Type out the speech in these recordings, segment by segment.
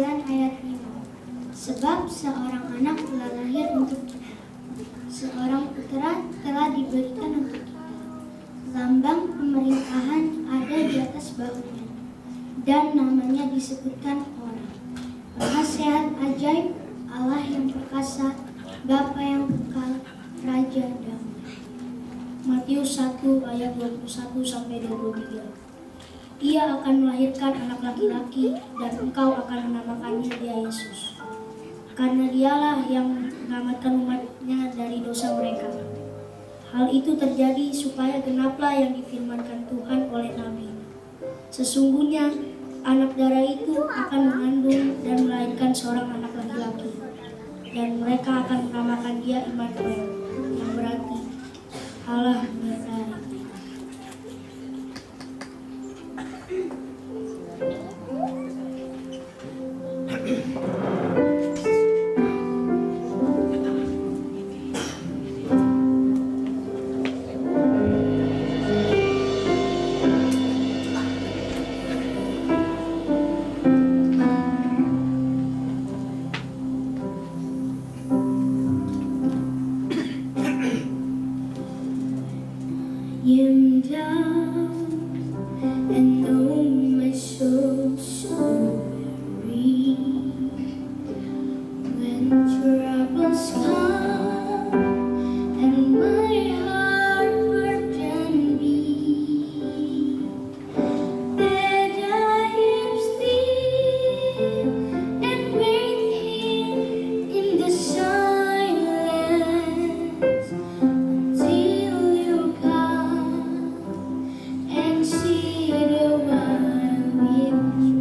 ayat 5. Sebab seorang anak telah lahir untuk kita, seorang putra telah diberikan untuk kita. Lambang pemerintahan ada di atas bahunya, dan namanya disebutkan orang. Penasehat ajaib, Allah yang perkasa, Bapa yang kekal, Raja damai. Matius 1 ayat 21-23. Ia akan melahirkan anak laki-laki, dan engkau akan menamakannya Dia Yesus. Karena Dialah yang menyelamatkan umatnya dari dosa mereka. Hal itu terjadi supaya genaplah yang difirmankan Tuhan oleh Nabi. Sesungguhnya anak darah itu akan mengandung dan melahirkan seorang anak laki-laki, dan mereka akan menamakan Dia Immanuel, yang berarti Allah menyertai. Yim down and know my soul so weary. When troubles come and my heart burden be, that I am still and wait here in the silence until you come and see the one with me.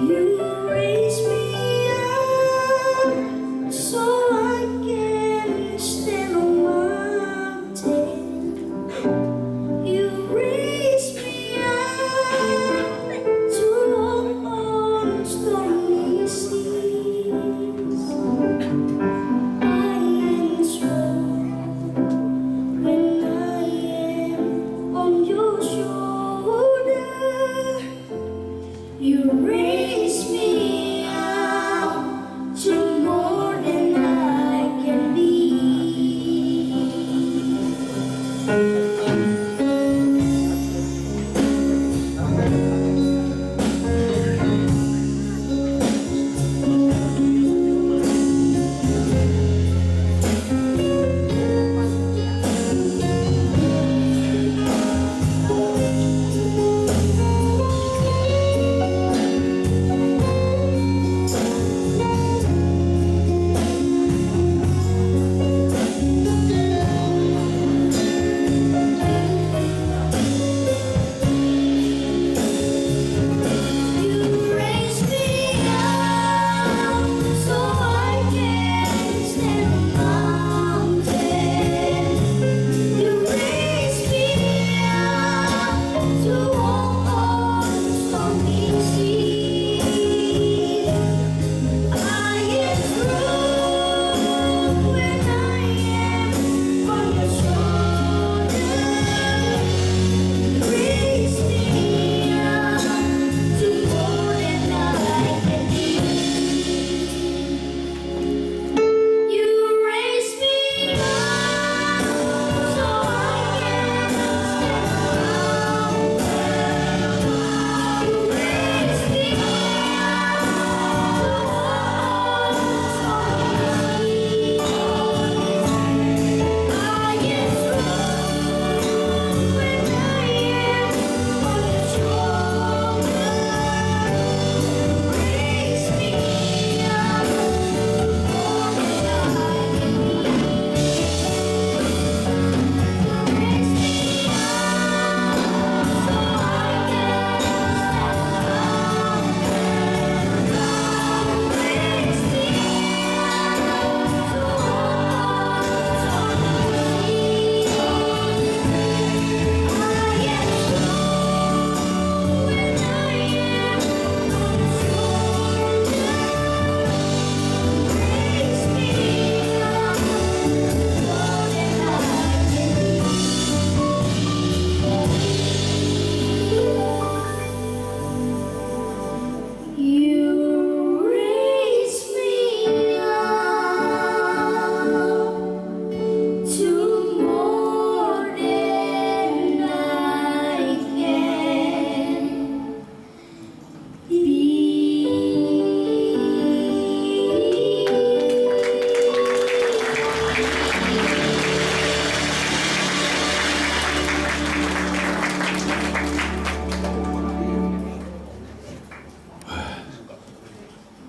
You raise me up so I can stand on mountain. You raise me up to walk on stormy seas. I am strong when I am on your shoulder. You raise me up to more than I can be.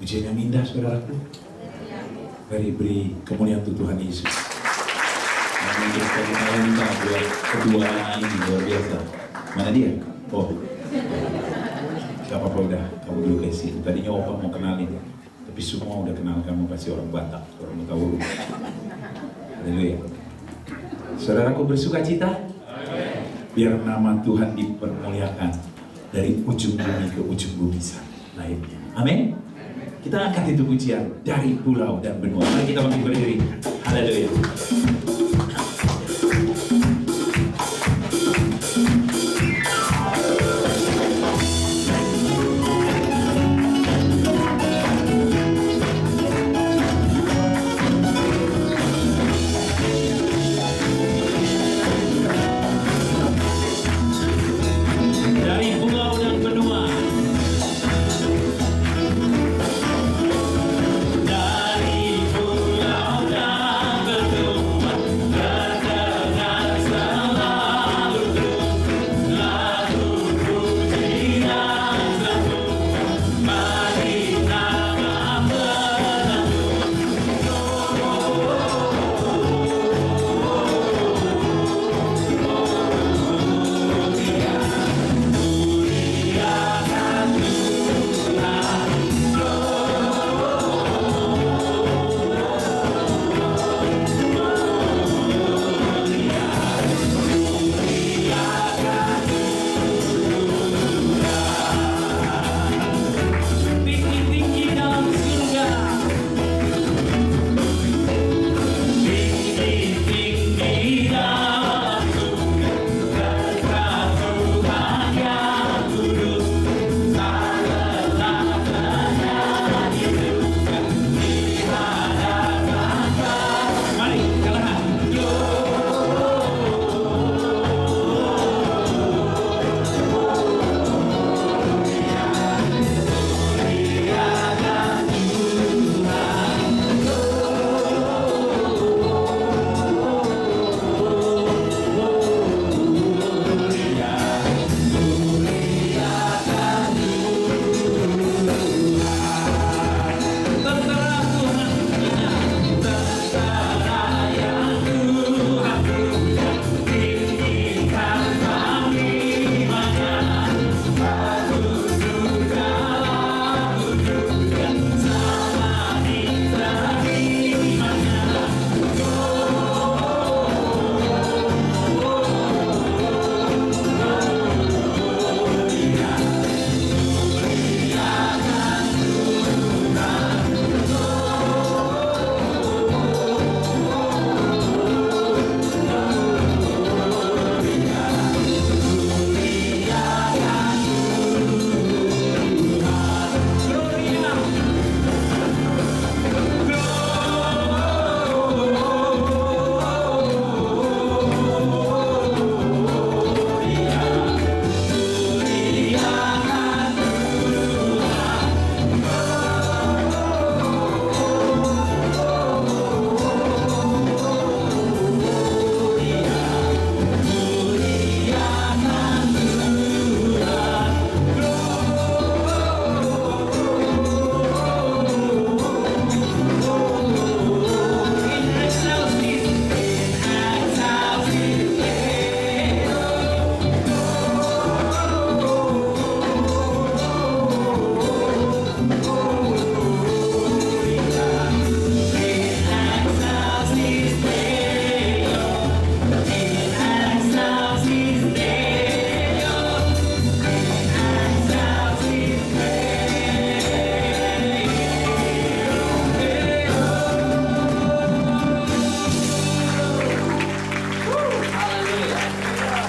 Pujian yang indah, saudaraku. Mari beri kemuliaan untuk Tuhan Yesus. Menunjukkan talenta buat kedua anak ini luar biasa. Mana dia? Oh, gak apa-apa, udah kamu dulu kasih. Tadinya Opa mau kenalin, tapi semua udah kenal kamu, pasti orang Batak, orang Betawi. Haleluya. Saudaraku bersuka cita? Biar nama Tuhan dipermuliakan dari ujung bumi ke ujung bumi lainnya. Amin. Kita angkat itu pujian dari pulau dan benua. Mari kita bangkit berdiri. Haleluya.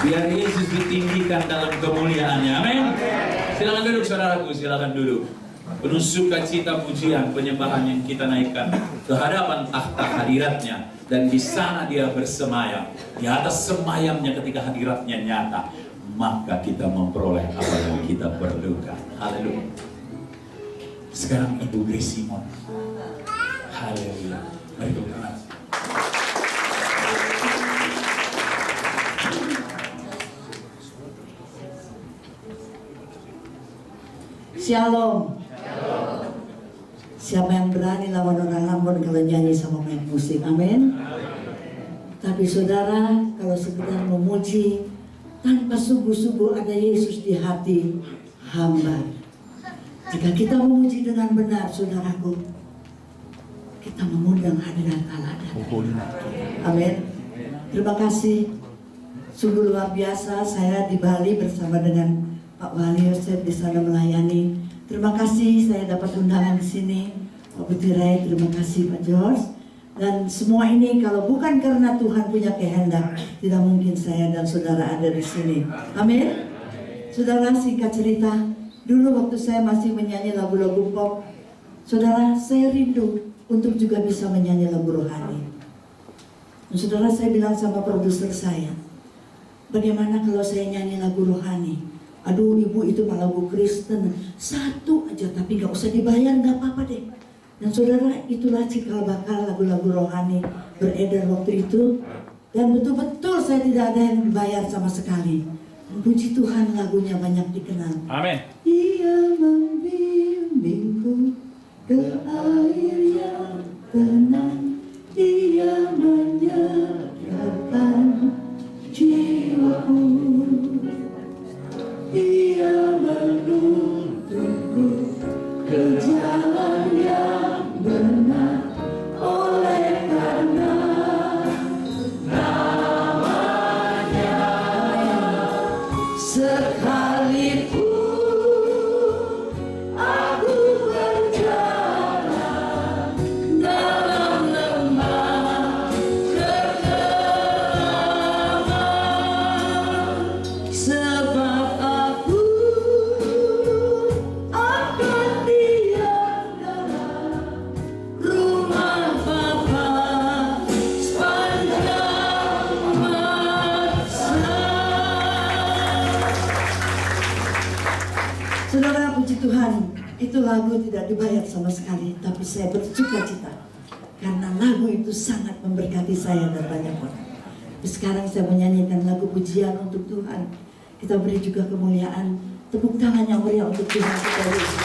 Biar Yesus ditinggikan dalam kemuliaannya. Amin. Silakan duduk saudaraku, silakan duduk. Penuh sukacita pujian penyembahan yang kita naikkan ke hadapan takhta hadiratnya. Dan di sana dia bersemayam. Di atas semayamnya ketika hadiratnya nyata, maka kita memperoleh apa yang kita perlukan. Haleluya. Sekarang Ibu Grace Simon. Haleluya. Mari berdoa. Shalom. Siapa yang berani lawan orang Ambon kalau nyanyi sama main musik? Amin. Tapi saudara, kalau sekedar memuji tanpa sungguh-sungguh ada Yesus di hati hamba. Jika kita memuji dengan benar, saudaraku, kita mengundang hadirat Allah. Amin. Terima kasih. Sungguh luar biasa, saya di Bali bersama dengan Pak Wali Yosef di sana melayani. Terima kasih saya dapat undangan di sini. Pak Butirai, terima kasih Pak George. Dan semua ini kalau bukan karena Tuhan punya kehendak, tidak mungkin saya dan saudara ada di sini. Amin. Saudara, singkat cerita, dulu waktu saya masih menyanyi lagu-lagu pop, saudara, saya rindu untuk juga bisa menyanyi lagu rohani. Dan saudara, saya bilang sama produser saya, bagaimana kalau saya nyanyi lagu rohani? Aduh ibu, itu mah lagu Kristen, satu aja tapi gak usah dibayar, gak apa-apa deh. Dan saudara, itulah cikal bakal lagu-lagu rohani beredar waktu itu. Dan betul-betul saya tidak ada yang dibayar sama sekali. Dan puji Tuhan, lagunya banyak dikenal. Amin. Dia membimbingku ke air yang tenang, Dia menyegarkan jiwaku, Dia menuntunku ke jalan yang benar, oleh karena namanya. Sekalipun aku berjalan dalam lembah kekelaman, sebab aku akan diam dalam rumah Bapa sepanjang masa. Saudara, puji Tuhan, itu lagu tidak dibayar sama sekali, tapi saya bersuka cita karena lagu itu sangat memberkati saya dan banyak orang. Sekarang saya menyanyikan lagu pujian untuk Tuhan. Kita beri juga kemuliaan, tepuk tangan yang meriah untuk Tuhan kita Yesus.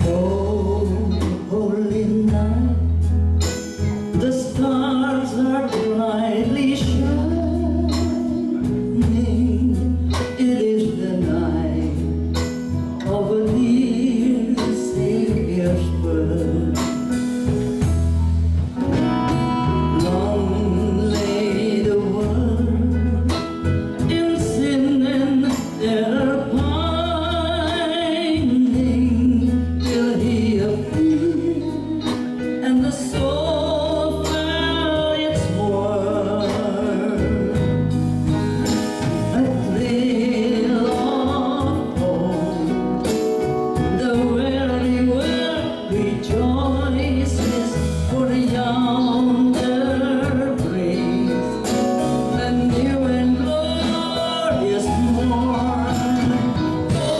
Oh, holy night, the stars are brightly shining. It is the night of a dear Savior's birth. Long lay the world in sin and error pining, till He appeared and the soul found its worth. A thrill of hope, the weary world rejoices, for yonder breaks a new and glorious morn. Oh,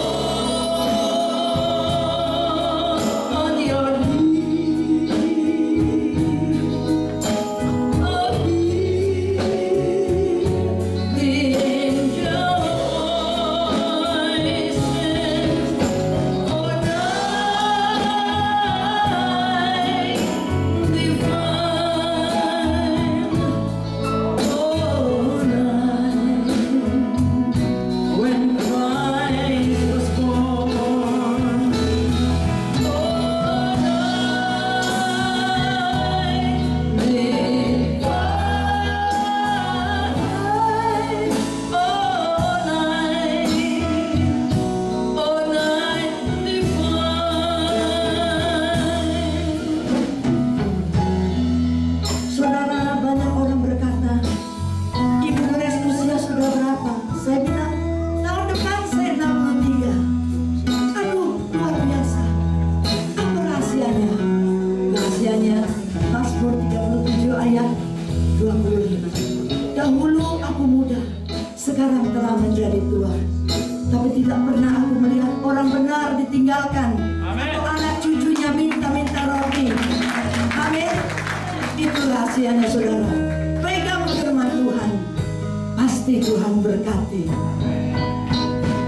on your knees, when Christ was born. Saudara, banyak orang berkata, Ibu Nores usia sudah berapa? Saya bilang, tahun depan saya 63. Aduh, luar biasa. Apa rahasianya? Rahasianya Mazmur 37 ayat 25. Dahulu aku muda, sekarang telah menjadi tua, tapi tidak pernah aku melihat orang benar ditinggalkan, atau anak cucunya minta-minta roti. Amin. Itu rahasianya, saudara. Pegang Pasti Tuhan berkati.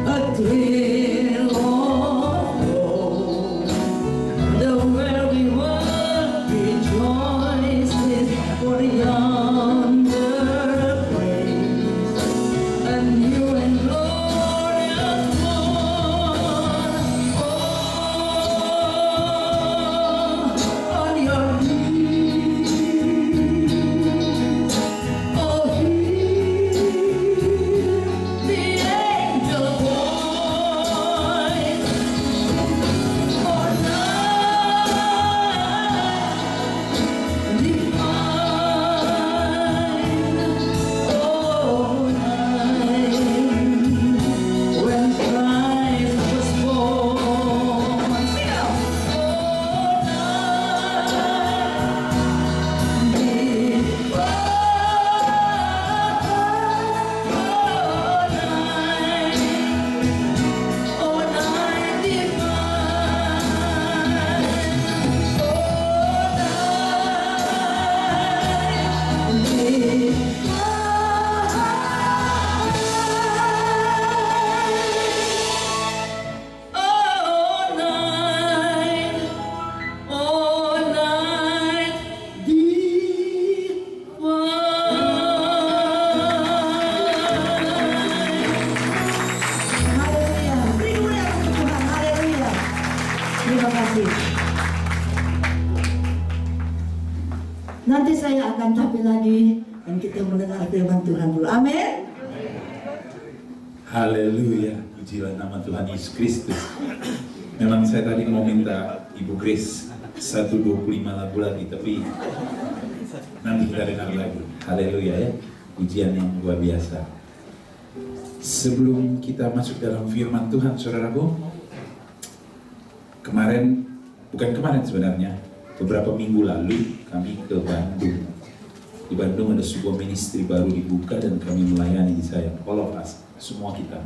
A thrill of hope, the very world rejoices for yonder praise, a new and glorious morn. Oh, on your knees, oh, hear the angel voice. For night divine, oh, night when Christ was born. Sing out. Oh, night divine, oh, night Haleluya, beri kemuliaan untuk Tuhan. Haleluya. Terima kasih. Nanti saya akan tampil lagi dan kita mendengar firman Tuhan dulu. Amin. Haleluya, pujilah nama Tuhan Yesus Kristus. Memang saya tadi mau minta Ibu Grace 125 lagu lagi, tapi nanti kita dengar lagi. Haleluya ya, pujian yang luar biasa. Sebelum kita masuk dalam firman Tuhan, saudaraku, bukan kemarin sebenarnya, beberapa minggu lalu kami ke Bandung. Di Bandung ada sebuah ministry baru dibuka dan kami melayani di sana. All of us, semua kita,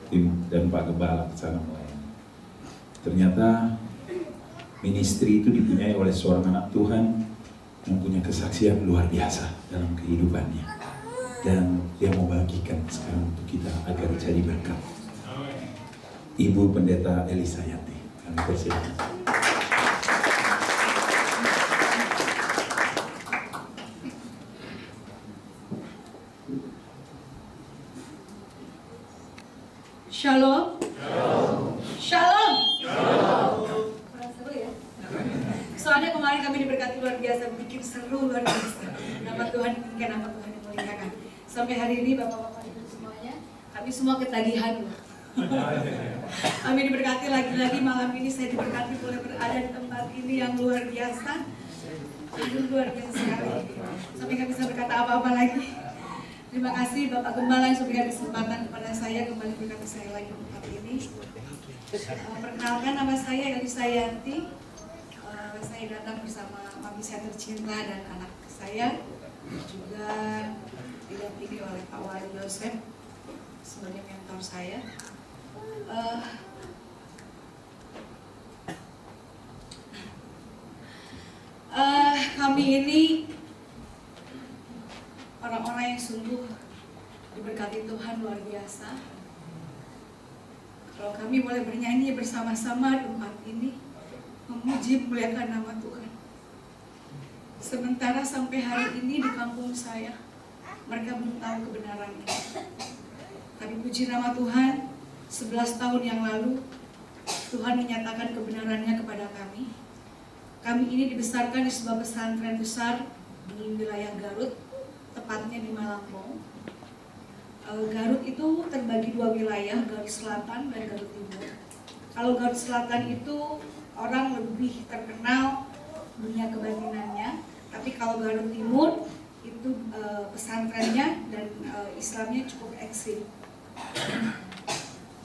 tim dan Pak Gembala ke sana melayani. Ternyata ministry itu dipunyai oleh seorang anak Tuhan yang punya kesaksian luar biasa dalam kehidupannya. Dan dia mau bagikan sekarang untuk kita agar jadi berkat. Ibu Pendeta Elisa Yanti, kami persilakan. Shalom. Shalom. Kurang seru ya. Soalnya kemarin kami diberkati luar biasa, bikin seru luar biasa. Nama Tuhan ditinggikan, nama Tuhan dimuliakan. Sampai hari ini Bapak-bapak Ibu semuanya, kami semua ketagihan loh. Kami diberkati lagi-lagi malam ini, saya diberkati boleh berada di tempat ini yang luar biasa. Luar biasa sekali. Sampai nggak bisa berkata apa-apa lagi. Terima kasih Bapak Gembala yang sudah berikan kesempatan kepada saya kembali berkati saya lagi di tempat ini. Perkenalkan, nama saya Elisa Yanti. Saya datang bersama mami saya tercinta dan anak saya, juga didampingi oleh Pak Wali Yosef sebagai mentor saya. Kami ini orang-orang yang sungguh diberkati Tuhan luar biasa. Kalau kami boleh bernyanyi bersama-sama di tempat ini, memuji memuliakan nama Tuhan. Sementara sampai hari ini di kampung saya, mereka belum tahu kebenaran ini. Tapi puji nama Tuhan, 11 tahun yang lalu, Tuhan menyatakan kebenarannya kepada kami. Kami ini dibesarkan di sebuah pesantren besar di wilayah Garut, tepatnya di Malambong. Garut itu terbagi dua wilayah, Garut Selatan dan Garut Timur. Kalau Garut Selatan itu orang lebih terkenal dunia kebatinannya, tapi kalau Garut Timur itu pesantrennya dan Islamnya cukup ekstrim.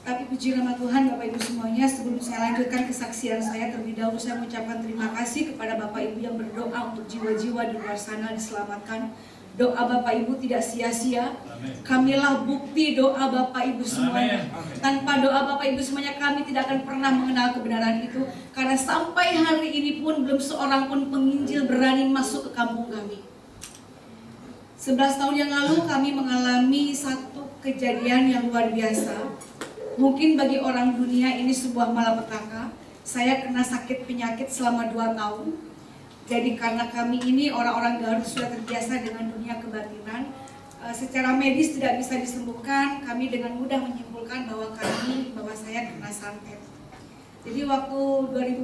Tapi puji nama Tuhan Bapak Ibu semuanya, sebelum saya lanjutkan kesaksian saya, terlebih dahulu saya mengucapkan terima kasih kepada Bapak Ibu yang berdoa untuk jiwa-jiwa di luar sana diselamatkan. Doa Bapak Ibu tidak sia-sia. Kamilah bukti doa Bapak Ibu semuanya. Tanpa doa Bapak Ibu semuanya kami tidak akan pernah mengenal kebenaran itu. Karena sampai hari ini pun belum seorang pun penginjil berani masuk ke kampung kami. 11 tahun yang lalu kami mengalami satu kejadian yang luar biasa. Mungkin bagi orang dunia ini sebuah malapetaka. Saya kena sakit penyakit selama 2 tahun. Jadi karena kami ini orang-orang Garut sudah terbiasa dengan dunia kebatinan, secara medis tidak bisa disembuhkan. Kami dengan mudah menyimpulkan bahwa saya kena santet. Jadi waktu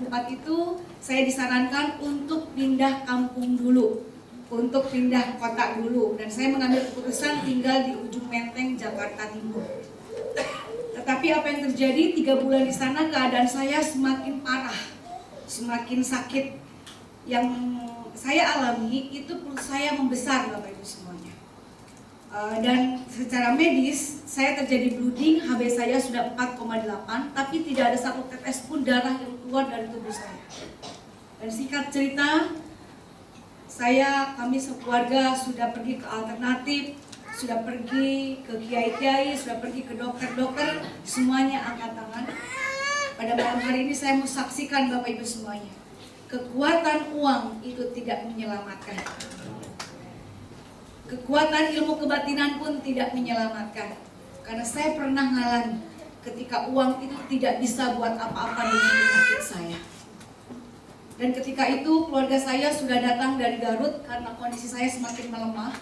2004 itu saya disarankan untuk pindah kampung dulu, untuk pindah kota dulu, dan saya mengambil keputusan tinggal di ujung Menteng, Jakarta Timur. Tetapi apa yang terjadi 3 bulan di sana, keadaan saya semakin parah, semakin sakit. Yang saya alami itu perut saya membesar, Bapak Ibu semuanya. Dan secara medis saya terjadi bleeding, HB saya sudah 4,8, tapi tidak ada satu tetes pun darah yang keluar dari tubuh saya. Dan singkat cerita, kami sekeluarga sudah pergi ke alternatif, sudah pergi ke kiai-kiai, sudah pergi ke dokter-dokter, semuanya angkat tangan. Pada malam hari ini saya mau saksikan Bapak Ibu semuanya, kekuatan uang itu tidak menyelamatkan. Kekuatan ilmu kebatinan pun tidak menyelamatkan. Karena saya pernah ngalami ketika uang itu tidak bisa buat apa-apa dengan penyakit saya. Dan ketika itu keluarga saya sudah datang dari Garut karena kondisi saya semakin melemah.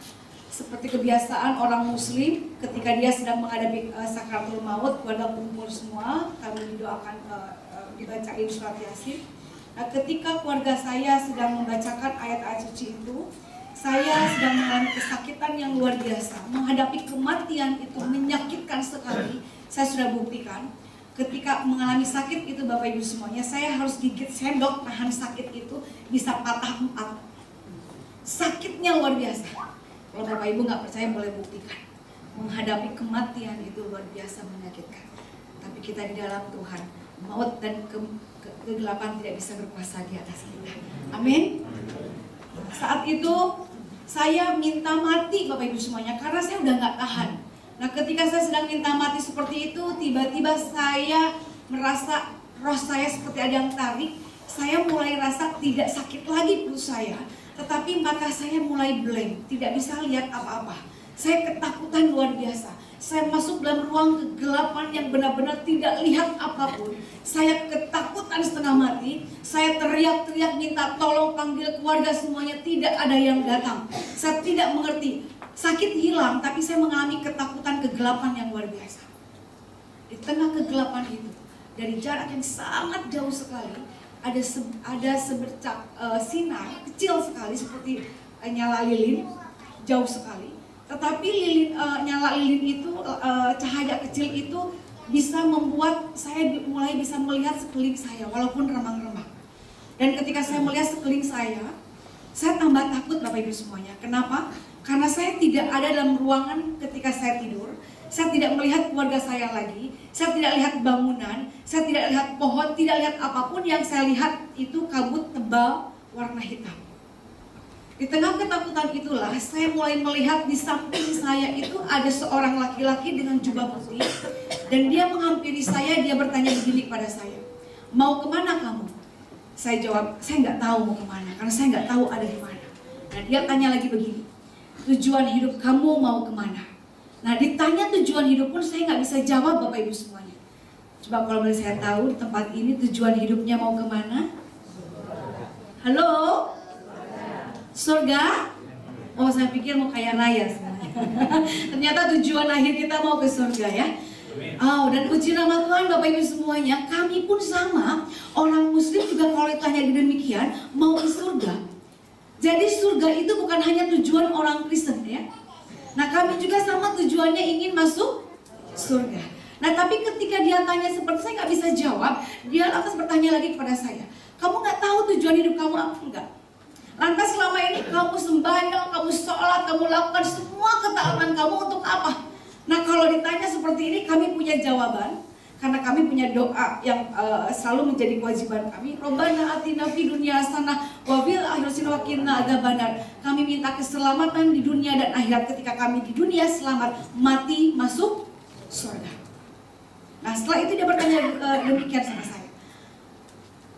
Seperti kebiasaan orang muslim ketika dia sedang menghadapi sakaratul maut, keluarga kumpul semua, kami didoakan, dibacain surat Yasin. Nah, ketika keluarga saya sedang membacakan ayat-ayat suci itu, saya sedang mengalami kesakitan yang luar biasa. Menghadapi kematian itu menyakitkan sekali. Saya sudah buktikan. Ketika mengalami sakit itu Bapak Ibu semuanya, saya harus gigit sendok tahan sakit itu bisa patah 4. Sakitnya luar biasa. Kalau Bapak Ibu nggak percaya boleh buktikan. Menghadapi kematian itu luar biasa menyakitkan. Tapi kita di dalam Tuhan, maut dan kegelapan tidak bisa berkuasa di atas kita. Amin. Saat itu saya minta mati Bapak Ibu semuanya karena saya udah nggak tahan. Nah ketika saya sedang minta mati seperti itu, tiba-tiba saya merasa roh saya seperti ada yang tarik. Saya mulai rasa tidak sakit lagi perut saya, tetapi mata saya mulai blank, tidak bisa lihat apa-apa. Saya ketakutan luar biasa. Saya masuk dalam ruang kegelapan yang benar-benar tidak lihat apapun. Saya ketakutan setengah mati. Saya teriak-teriak minta tolong, panggil keluarga semuanya, tidak ada yang datang. Saya tidak mengerti. Sakit hilang, tapi saya mengalami ketakutan kegelapan yang luar biasa. Di tengah kegelapan itu, dari jarak yang sangat jauh sekali, ada sebercak sinar kecil sekali seperti nyala lilin, jauh sekali. Tetapi nyala lilin itu, cahaya kecil itu bisa membuat saya mulai bisa melihat sekeliling saya walaupun remang-remang. Dan ketika saya melihat sekeliling saya tambah takut Bapak Ibu semuanya. Kenapa? Karena saya tidak ada dalam ruangan ketika saya tidur. Saya tidak melihat keluarga saya lagi. Saya tidak lihat bangunan. Saya tidak lihat pohon, tidak lihat apapun. Yang saya lihat itu kabut tebal warna hitam. Di tengah ketakutan itulah saya mulai melihat di samping saya itu ada seorang laki-laki dengan jubah putih. Dan dia menghampiri saya, dia bertanya begini kepada saya, "Mau kemana kamu?" Saya jawab, "Saya nggak tahu mau kemana, karena saya nggak tahu ada di mana." Nah dia tanya lagi begini, "Tujuan hidup kamu mau kemana?" Nah ditanya tujuan hidup pun saya nggak bisa jawab Bapak Ibu semuanya. Coba kalau boleh saya tahu di tempat ini tujuan hidupnya mau kemana? Halo? Surga? Oh saya pikir mau kaya raya sebenarnya. Ternyata tujuan akhir kita mau ke surga ya. Oh, dan puji nama Tuhan Bapak Ibu semuanya, kami pun sama. Orang muslim juga kalau ditanya demikian, mau ke surga. Jadi surga itu bukan hanya tujuan orang Kristen ya. Nah kami juga sama tujuannya ingin masuk surga. Nah tapi ketika dia tanya seperti saya nggak bisa jawab, dia lantas bertanya lagi kepada saya, "Kamu nggak tahu tujuan hidup kamu apa?" "Enggak." "Lantas selama ini kamu sembahyang, kamu sholat, kamu lakukan semua ketaatan kamu untuk apa?" Nah kalau ditanya seperti ini kami punya jawaban. Karena kami punya doa yang selalu menjadi kewajiban kami. Robbana atina fid dunya hasanah wa fil akhirati wa qina adzabannar. Kami minta keselamatan di dunia dan akhirat. Ketika kami di dunia selamat, mati masuk surga. Nah setelah itu dia bertanya demikian sama saya,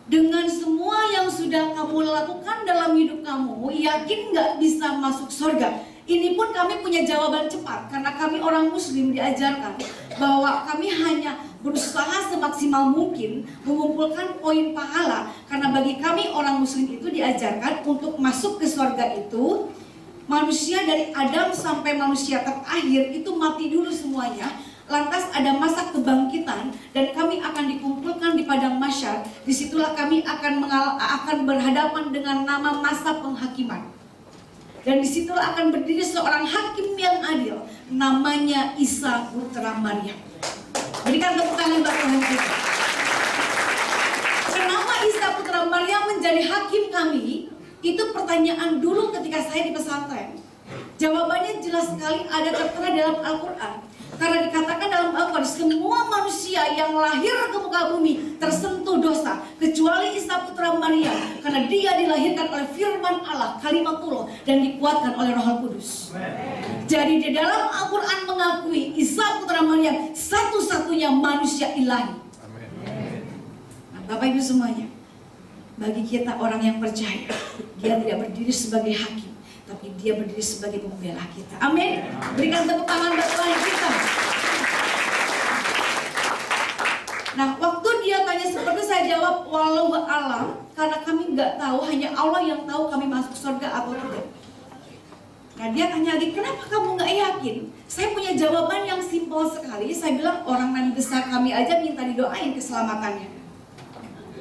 dengan semua yang sudah kamu lakukan dalam hidup kamu, yakin nggak bisa masuk surga? Ini pun kami punya jawaban cepat, karena kami orang muslim diajarkan bahwa kami hanya berusaha semaksimal mungkin mengumpulkan poin pahala. Karena bagi kami orang muslim itu diajarkan untuk masuk ke surga itu, manusia dari Adam sampai manusia terakhir itu mati dulu semuanya. Lantas ada masa kebangkitan dan kami akan dikumpulkan di padang mahsyar. Disitulah kami akan berhadapan dengan nama masa penghakiman. Dan disitulah akan berdiri seorang hakim yang adil, namanya Isa putra Maryam. Berikan tepuk tangan buat Tuhan kita. Kenapa Isa putra Maryam menjadi hakim kami? Itu pertanyaan dulu ketika saya di pesantren. Jawabannya jelas sekali ada tertera dalam Al-Quran. Karena dikatakan dalam Al-Quran, semua manusia yang lahir ke muka bumi tersentuh dosa, kecuali Isa putra Maryam, karena dia dilahirkan oleh firman Allah, kalimatullah, dan dikuatkan oleh Roh Kudus. Jadi di dalam Al-Quran mengakui Isa putra Maryam satu-satunya manusia ilahi. Nah, Bapak Ibu semuanya, bagi kita orang yang percaya, dia tidak berdiri sebagai hakim, tapi dia berdiri sebagai pembela kita. Amin. Berikan tepuk tangan buat Tuhan kita. Nah, waktu dia tanya seperti saya jawab, walau alam, karena kami nggak tahu, hanya Allah yang tahu kami masuk surga atau tidak. Nah, dia tanya lagi, kenapa kamu nggak yakin? Saya punya jawaban yang simpel sekali. Saya bilang, orang nabi besar kami aja minta didoain keselamatannya.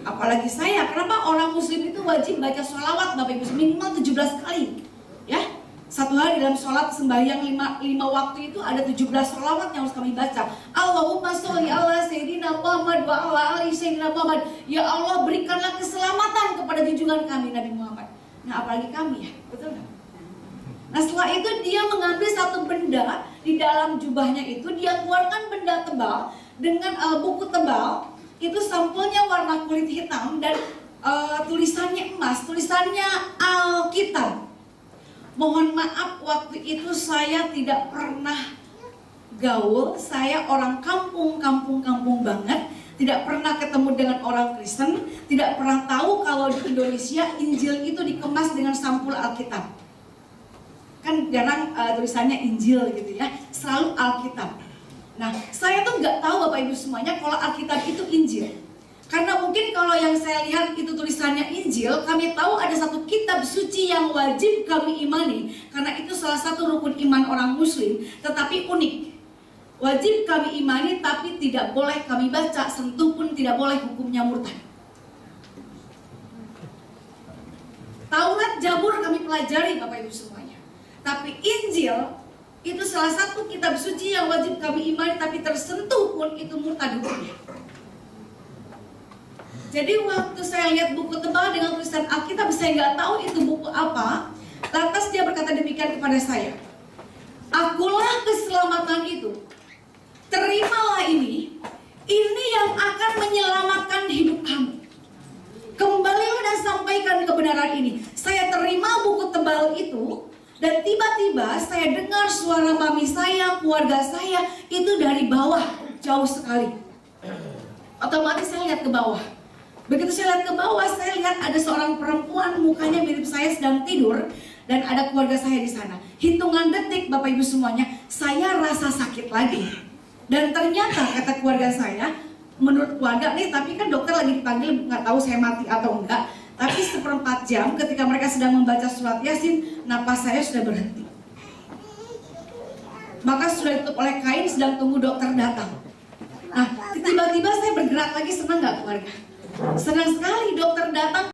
Apalagi saya, kenapa orang muslim itu wajib baca sholawat Bapak Ibu minimal 17 kali. Ya, satu hari dalam sholat sembahyang 5 waktu itu ada 17 sholawat yang harus kami baca. Allahumma sholli ala Sayyidina Muhammad wa ala ali Sayyidina Muhammad. Ya Allah, berikanlah keselamatan kepada junjungan kami Nabi Muhammad. Nah, apalagi kami ya, betul nggak? Nah, setelah itu dia mengambil satu benda di dalam jubahnya itu, dia keluarkan benda tebal dengan buku tebal. Itu sampulnya warna kulit hitam dan tulisannya emas, tulisannya Alkitab. Mohon maaf, waktu itu saya tidak pernah gaul, saya orang kampung banget, tidak pernah ketemu dengan orang Kristen, tidak pernah tahu kalau di Indonesia Injil itu dikemas dengan sampul Alkitab. Kan jarang tulisannya Injil gitu ya, selalu Alkitab. Nah, saya tuh nggak tahu Bapak Ibu semuanya kalau Alkitab itu Injil. Karena mungkin kalau yang saya lihat itu tulisannya Injil, kami tahu ada satu kitab suci yang wajib kami imani. Karena itu salah satu rukun iman orang muslim, tetapi unik. Wajib kami imani tapi tidak boleh kami baca, sentuh pun tidak boleh, hukumnya murtad. Taurat, Zabur kami pelajari Bapak Ibu semuanya. Tapi Injil itu salah satu kitab suci yang wajib kami imani, tapi tersentuh pun itu murtad hukumnya. Jadi waktu saya lihat buku tebal dengan tulisan Alkitab, saya nggak tahu itu buku apa. Lantas dia berkata demikian kepada saya, akulah keselamatan itu, terimalah ini yang akan menyelamatkan hidup kamu. Kembalilah dan sampaikan kebenaran ini. Saya terima buku tebal itu, dan tiba-tiba saya dengar suara mami saya, keluarga saya itu dari bawah, jauh sekali. Otomatis saya lihat ke bawah. Begitu saya lihat ke bawah, saya lihat ada seorang perempuan, mukanya mirip saya, sedang tidur, dan ada keluarga saya di sana. Hitungan detik Bapak Ibu semuanya, saya rasa sakit lagi. Dan ternyata kata keluarga saya, menurut keluarga nih, tapi kan dokter lagi dipanggil, nggak tahu saya mati atau enggak. Tapi 1/4 jam ketika mereka sedang membaca surat Yasin, napas saya sudah berhenti. Maka sudah ditutup oleh kain, sedang tunggu dokter datang. Nah, tiba-tiba saya bergerak lagi, senang nggak keluarga? Senang sekali dokter datang.